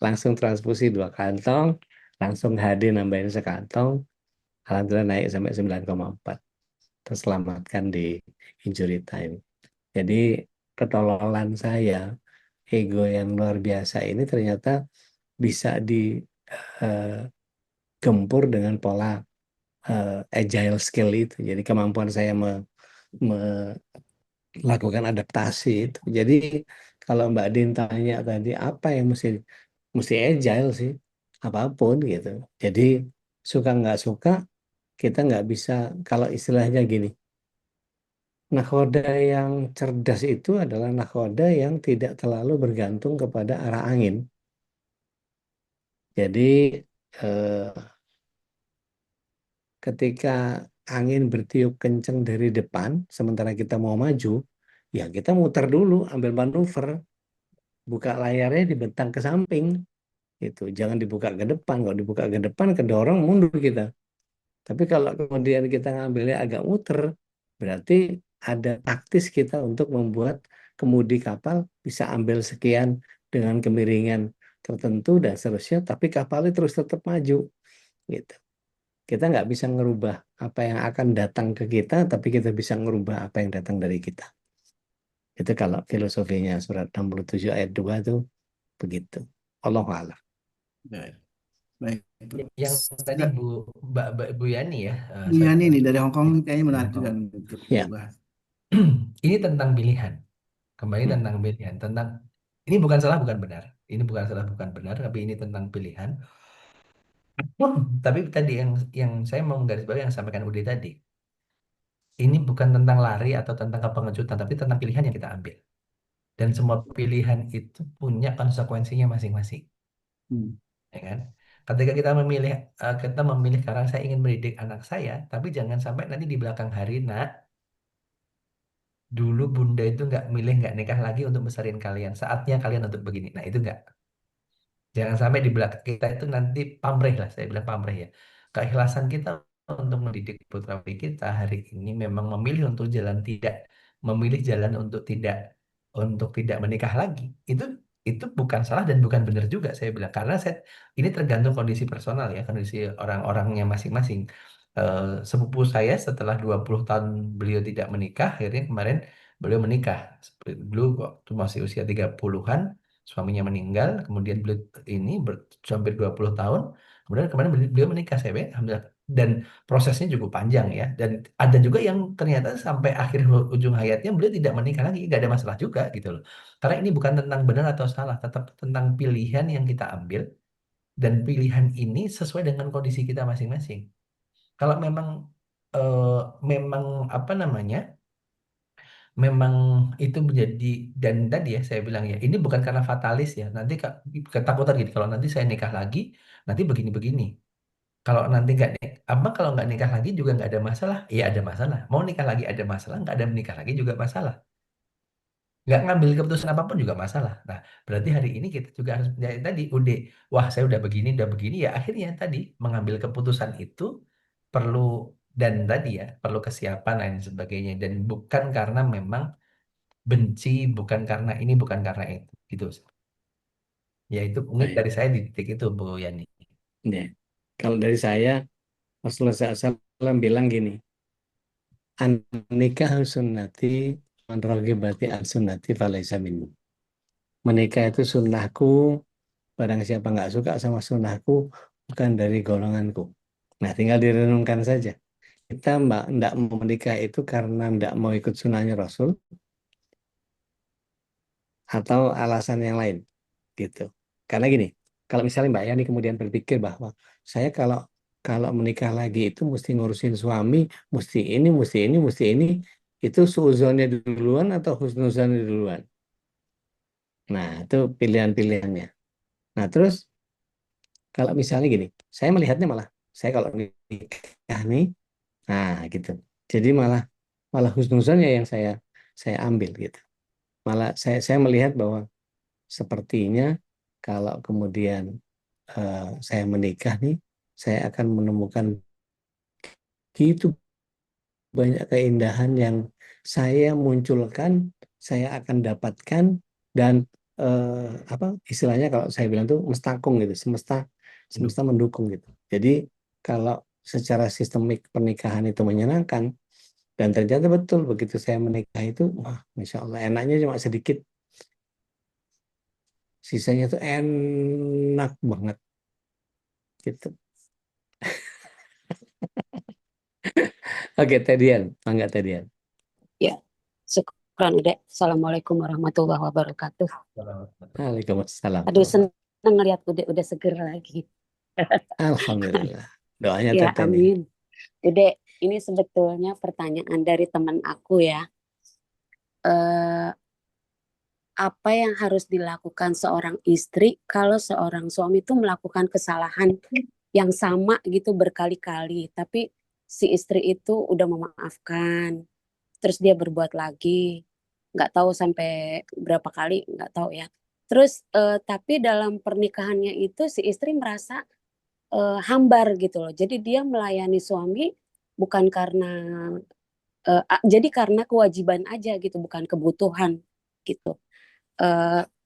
Langsung transfusi 2 kantong, langsung HD nambahin sekantong. Alhamdulillah naik sampai 9,4. Terselamatkan di injury time. Jadi ketololan saya, ego yang luar biasa ini ternyata bisa digempur dengan pola agile skill itu. Jadi kemampuan saya melakukan adaptasi itu. Jadi kalau Mbak Din tanya tadi apa yang mesti agile sih? apapun gitu. Jadi suka nggak suka kita nggak bisa, kalau istilahnya gini, nakhoda yang cerdas itu adalah nakhoda yang tidak terlalu bergantung kepada arah angin. Jadi eh, ketika angin bertiup kencang dari depan, sementara kita mau maju, ya kita muter dulu, ambil manuver, buka layarnya dibentang ke samping, gitu. Jangan dibuka ke depan. Kalau dibuka ke depan, kedorong mundur kita. Tapi kalau kemudian kita ngambilnya agak muter, berarti ada taktis kita untuk membuat kemudi kapal bisa ambil sekian dengan kemiringan tertentu dan seterusnya, tapi kapalnya terus tetap maju, gitu. Kita nggak bisa ngerubah apa yang akan datang ke kita, tapi kita bisa ngerubah apa yang datang dari kita. Itu kalau filosofinya surat 67 ayat 2 itu begitu. Allahu a'lam. Baik. Baik. Yang tadi Bu Yani ya, Iya sorry. nih dari Hong Kong kayaknya menarik Hong juga Kong. untuk Ya. dibahas. Ini tentang pilihan. Kembali tentang pilihan, tentang ini bukan salah bukan benar. Ini bukan salah bukan benar, tapi ini tentang pilihan. Tapi tadi yang saya mau menggarisbawahi yang sampaikan Udi tadi, ini bukan tentang lari atau tentang kepengejutan, tapi tentang pilihan yang kita ambil. Dan semua pilihan itu punya konsekuensinya masing-masing, Hmm. ya kan? Ketika kita memilih karena saya ingin mendidik anak saya, tapi jangan sampai nanti di belakang hari, nak, dulu bunda itu nggak nikah lagi untuk besarin kalian. Saatnya kalian untuk begini. Nah itu nggak. Jangan sampai di belakang kita itu nanti pamrih lah, saya bilang pamrih ya. Keikhlasan kita untuk mendidik putra putri kita hari ini memang memilih jalan untuk tidak menikah lagi. Itu bukan salah dan bukan benar juga saya bilang karena ini tergantung kondisi personal ya, kondisi orang-orangnya masing-masing. Sepupu saya setelah 20 tahun beliau tidak menikah, akhirnya kemarin beliau menikah. Dulu waktu masih usia 30-an, suaminya meninggal, kemudian beliau hampir 20 tahun, kemudian kemarin beliau menikah, saya bilang, alhamdulillah. Dan prosesnya cukup panjang ya, dan ada juga yang ternyata sampai akhir ujung hayatnya beliau tidak menikah lagi, nggak ada masalah juga gitu loh. Karena ini bukan tentang benar atau salah, tetap tentang pilihan yang kita ambil, dan pilihan ini sesuai dengan kondisi kita masing-masing. Kalau eh, memang apa namanya, memang itu menjadi, dan tadi ya saya bilang ya ini bukan karena fatalis ya, nanti ketakutan gitu kalau nanti saya nikah lagi nanti begini-begini, kalau nanti nggak apa kalau nggak nikah lagi juga nggak ada masalah, ya ada masalah, mau nikah lagi ada masalah, nggak ada menikah lagi juga masalah, nggak ngambil keputusan apapun juga masalah. Nah berarti hari ini kita juga harus ya, tadi udah, wah saya udah begini ya, akhirnya tadi mengambil keputusan itu perlu, dan tadi ya perlu kesiapan dan sebagainya, dan bukan karena memang benci, bukan karena ini, bukan karena itu, gitu. Ya itu mungkin Baik. dari saya di titik itu, Bu Yani. Ya. Kalau dari saya, Rasulullah SAW bilang gini, an-nikah sunnati, man raghibati an sunnati falaysa minni. Menikah itu sunnahku, barang siapa nggak suka sama sunnahku, bukan dari golonganku. Nah, tinggal direnungkan saja. Kita nggak mau menikah itu karena nggak mau ikut sunnahnya Rasul, atau alasan yang lain, gitu. Karena gini, kalau misalnya Mbak Yani kemudian berpikir bahwa saya kalau kalau menikah lagi itu mesti ngurusin suami, mesti ini, itu suuzonnya duluan atau husnuzonnya duluan. Nah, itu pilihan-pilihannya. Nah, terus kalau misalnya gini, saya melihatnya malah, saya kalau nikah nih, nah gitu. Jadi malah malah husnuzonnya yang saya ambil gitu. Malah saya melihat bahwa sepertinya kalau kemudian saya menikah nih, saya akan menemukan gitu banyak keindahan yang saya munculkan, saya akan dapatkan, dan apa istilahnya kalau saya bilang tuh mestakung gitu, semesta semesta mendukung gitu. Jadi kalau secara sistemik pernikahan itu menyenangkan, dan ternyata betul begitu saya menikah itu, wah, masya Allah enaknya cuma sedikit, sisanya tuh enak banget gitu. Oke, Tedian, enggak Tedian. Ya, syukran Dek. Assalamualaikum warahmatullahi wabarakatuh. Waalaikumsalam. Aduh, senang ngeliat udah seger lagi. Alhamdulillah. Doanya Ya, Teteh nih. amin. Dek, ini sebetulnya pertanyaan dari teman aku ya. Eh, apa yang harus dilakukan seorang istri kalau seorang suami itu melakukan kesalahan yang sama gitu berkali-kali, tapi si istri itu udah memaafkan, terus dia berbuat lagi, nggak tahu sampai berapa kali, nggak tahu ya. Terus tapi dalam pernikahannya itu si istri merasa hambar gitu loh. Jadi dia melayani suami bukan karena jadi karena kewajiban aja gitu, bukan kebutuhan gitu.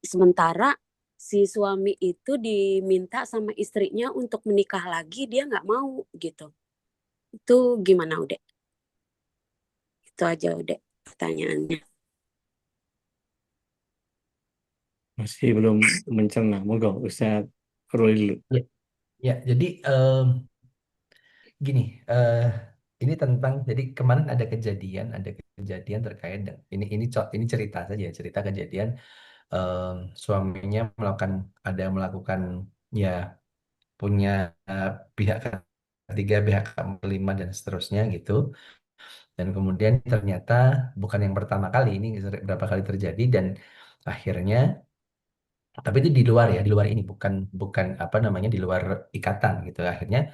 Sementara si suami itu diminta sama istrinya untuk menikah lagi, dia nggak mau gitu. Itu gimana Ude? Itu aja Ude pertanyaannya. Masih belum mencerna. Monggo Ustaz Ruli dulu. Ya, ya, jadi gini, ini tentang jadi kemarin ada kejadian terkait dengan ini cerita saja, cerita kejadian suaminya ada yang melakukan ya punya pihak ketiga, pihak kelima dan seterusnya gitu. Dan kemudian ternyata bukan yang pertama kali, ini berapa kali terjadi dan akhirnya, tapi itu di luar ya, di luar ini bukan bukan apa namanya di luar ikatan gitu. Akhirnya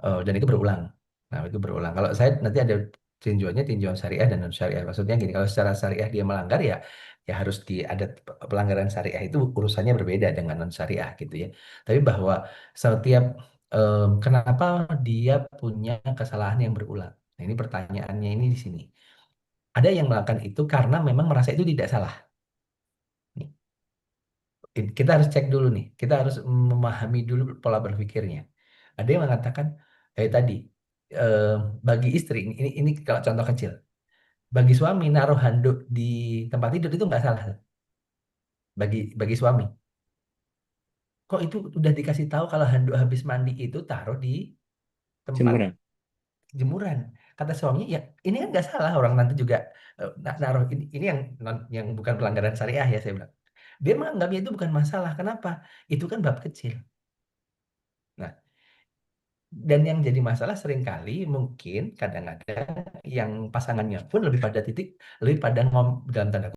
dan itu berulang. Nah, itu berulang. Kalau saya nanti ada tinjauan syariah dan non syariah. Maksudnya gini, kalau secara syariah dia melanggar ya harus ada pelanggaran syariah itu urusannya berbeda dengan non syariah gitu ya. Tapi bahwa setiap kenapa dia punya kesalahan yang berulang. Nah, ini pertanyaannya ini di sini. Ada yang melakukan itu karena memang merasa itu tidak salah. Nih, kita harus cek dulu nih. Kita harus memahami dulu pola berpikirnya. Ada yang mengatakan tadi eh, bagi istri ini kalau contoh kecil, bagi suami naruh handuk di tempat tidur itu nggak salah bagi suami. Kok itu udah dikasih tahu kalau handuk habis mandi itu taruh di tempat Jemuran. jemuran. Kata suaminya ya ini kan nggak salah, orang nanti juga naruh ini yang yang bukan pelanggaran syariah ya, saya bilang. Dia menganggapnya itu bukan masalah. Kenapa? Itu kan bab kecil. Nah, dan yang jadi masalah seringkali mungkin kadang-kadang yang pasangannya pun lebih pada dalam tanda